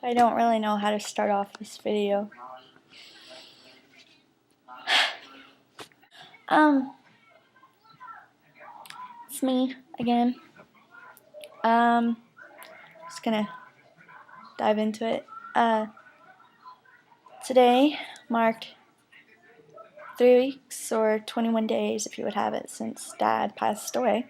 I don't really know how to start off this video. It's me again. Just gonna dive into it. Today marked 3 weeks or 21 days, if you would have it, since Dad passed away.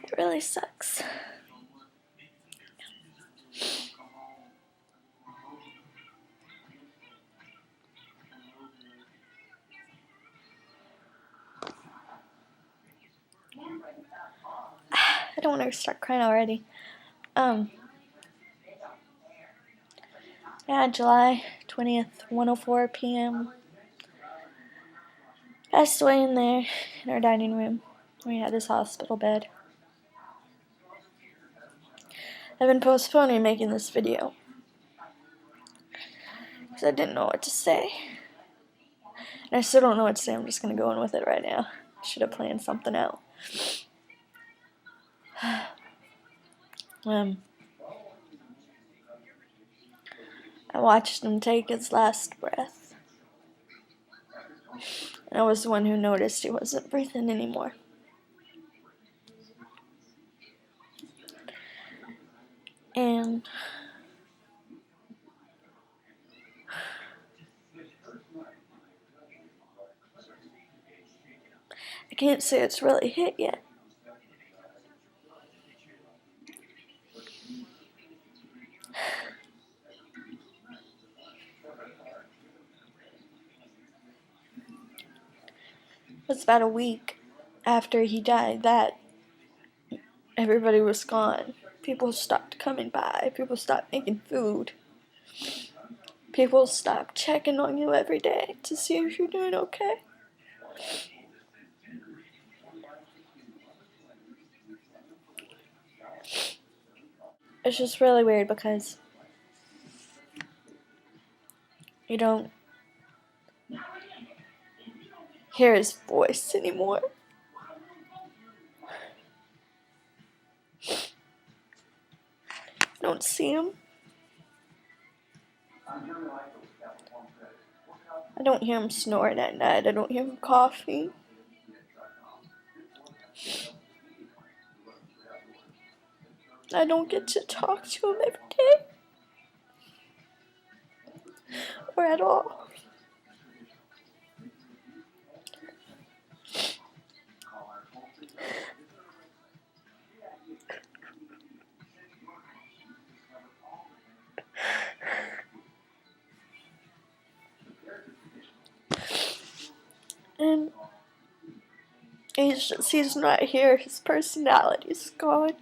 It really sucks. I don't want to start crying already. Yeah, July 20th, 1:04 p.m. Passed away in there, in our dining room. We had his hospital bed. I've been postponing making this video because I didn't know what to say. And I still don't know what to say. I'm just going to go in with it right now. I should have planned something out. I watched him take his last breath. And I was the one who noticed he wasn't breathing anymore. And I can't say it's really hit yet. It was about a week after he died that everybody was gone. People stopped coming by. People stopped making food. People stopped checking on you every day to see if you're doing okay. It's just really weird because you don't hear his voice anymore. You don't see him. I don't hear him snoring at night. I don't hear him coughing. I don't get to talk to him every day. Or at all. And he's not here. His personality's gone.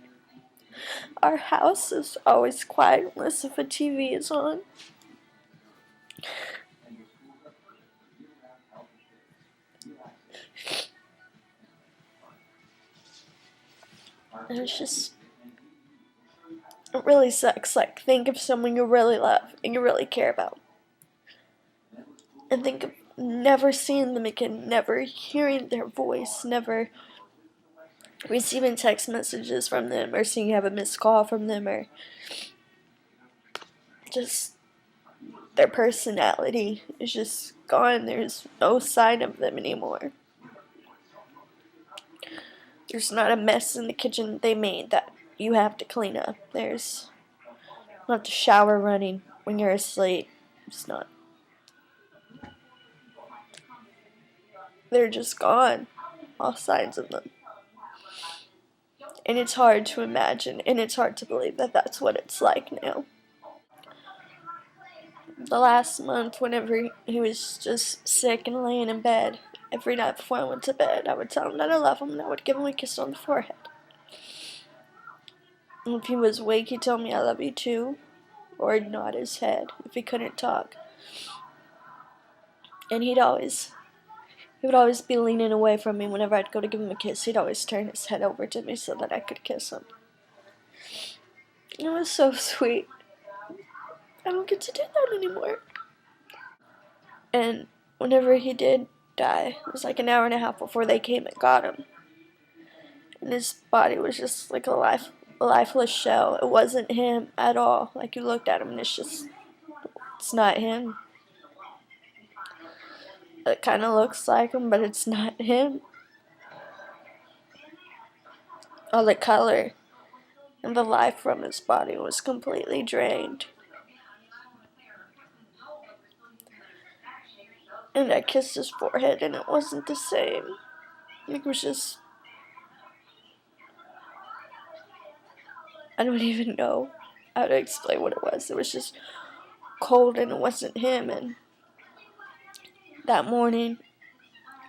Our house is always quiet unless if a TV is on. And it's just, it really sucks. Like, think of someone you really love and you really care about. And think of never seeing them again, never hearing their voice, never receiving text messages from them, or seeing you have a missed call from them, or just their personality is just gone. There's no sign of them anymore. There's not a mess in the kitchen they made that you have to clean up. There's not the shower running when you're asleep. It's not. They're just gone. All signs of them. And it's hard to imagine, and it's hard to believe that that's what it's like now. The last month, whenever he was just sick and laying in bed, every night before I went to bed, I would tell him that I love him, and I would give him a kiss on the forehead. And if he was awake, he'd tell me I love you too, or he'd nod his head if he couldn't talk. And he would always be leaning away from me whenever I'd go to give him a kiss. He'd always turn his head over to me so that I could kiss him. It was so sweet. I don't get to do that anymore. And whenever he did die, it was like an hour and a half before they came and got him. And his body was just like a lifeless shell. It wasn't him at all. Like, you looked at him and it's not him. It kind of looks like him, but it's not him. All the color and the life from his body was completely drained. And I kissed his forehead and it wasn't the same. It was just, I don't even know how to explain what it was. It was just cold and it wasn't him. And that morning,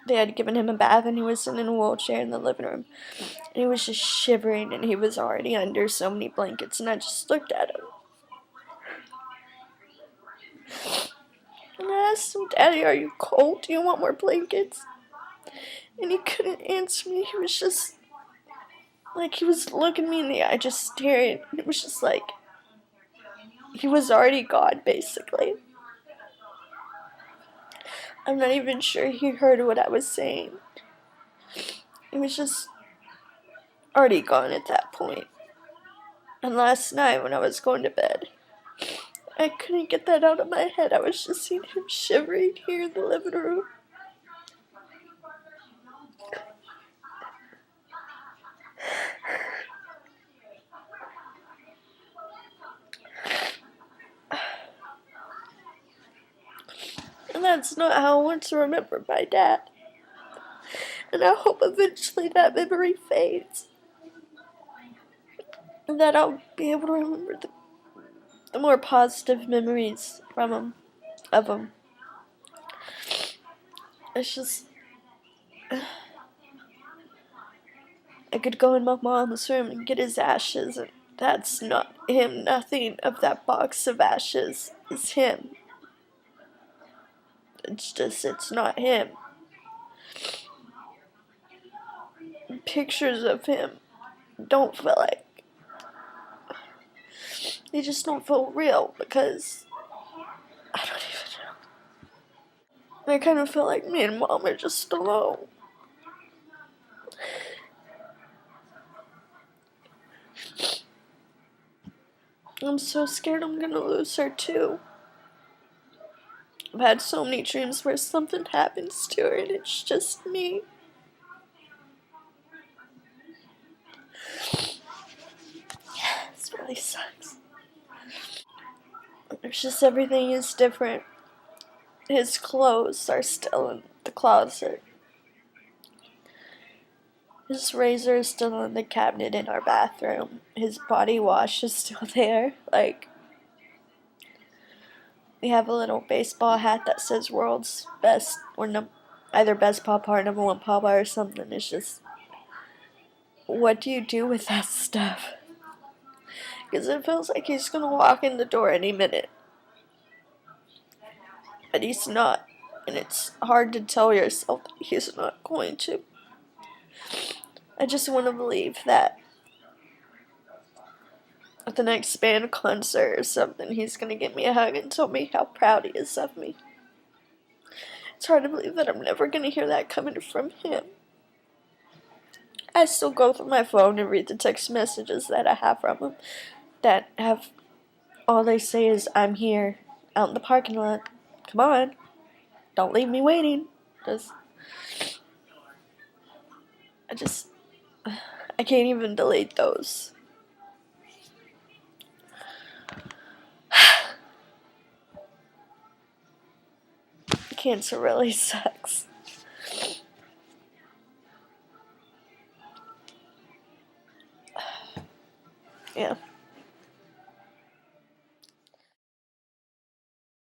they had given him a bath and he was sitting in a wheelchair in the living room. And he was just shivering and he was already under so many blankets. And I just looked at him. And I asked him, "Daddy, are you cold? Do you want more blankets?" And he couldn't answer me. He was just, like, he was looking me in the eye, just staring. It was just like, he was already gone, basically. I'm not even sure he heard what I was saying. He was just already gone at that point. And last night when I was going to bed, I couldn't get that out of my head. I was just seeing him shivering here in the living room. And that's not how I want to remember my dad. And I hope eventually that memory fades. And that I'll be able to remember the more positive memories from him, of him. It's just, I could go in my mom's room and get his ashes, and that's not him. Nothing of that box of ashes is him. It's not him. Pictures of him don't feel like, they just don't feel real because, I don't even know. I kind of feel like me and Mom are just alone. I'm so scared I'm gonna lose her too. I've had so many dreams where something happens to her and it's just me. This really sucks. It's just everything is different. His clothes are still in the closet. His razor is still in the cabinet in our bathroom. His body wash is still there. Like, we have a little baseball hat that says world's best, or either best papa or number one papa or something. It's just, what do you do with that stuff? Because it feels like he's gonna walk in the door any minute. But he's not. And it's hard to tell yourself that he's not going to. I just want to believe that at the next band concert or something, he's gonna give me a hug and tell me how proud he is of me. It's hard to believe that I'm never gonna hear that coming from him. I still go through my phone and read the text messages that I have from him that have, all they say is, "I'm here, out in the parking lot. Come on, don't leave me waiting." I can't even delete those. Cancer really sucks. Yeah.